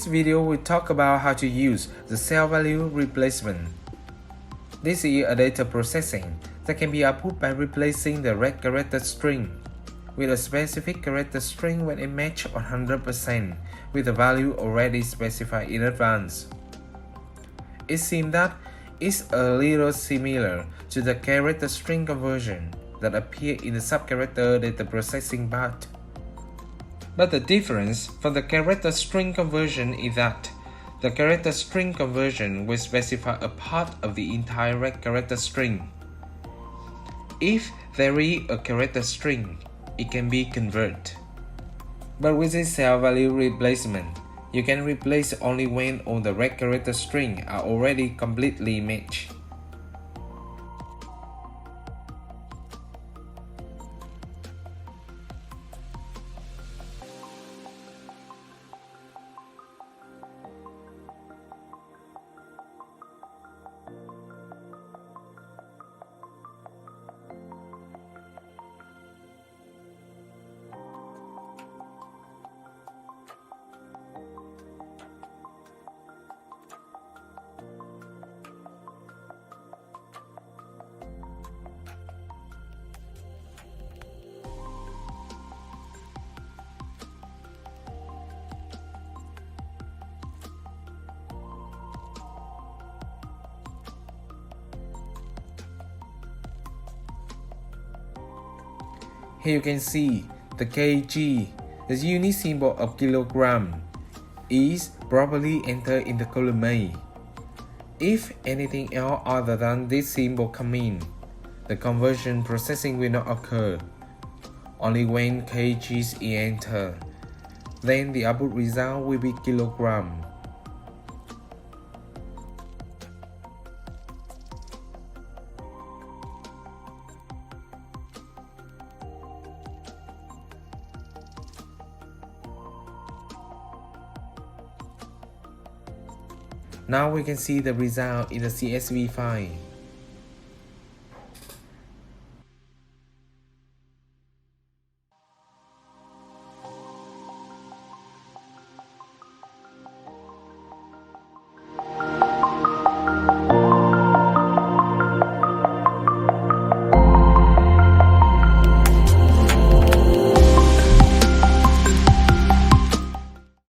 video we talk about how to use the cell value replacement. This is a data processing that can be output by replacing the red character string with a specific character string when it matches 100% with the value already specified in advance. It seems that it's a little similar to the character string conversion that appears in the subcharacter data processing part. But the difference from the character string conversion is that the character string conversion will specify a part of the entire red character string. If there is a character string, it can be converted. But with this cell value replacement, you can replace only when all the red character strings are already completely matched. Here you can see the kg, the unit symbol of kilogram, is properly entered in the column A. If anything else other than this symbol comes in, the conversion processing will not occur. Only when kg is entered, then the output result will be kilogram. Now we can see the result in the CSV file.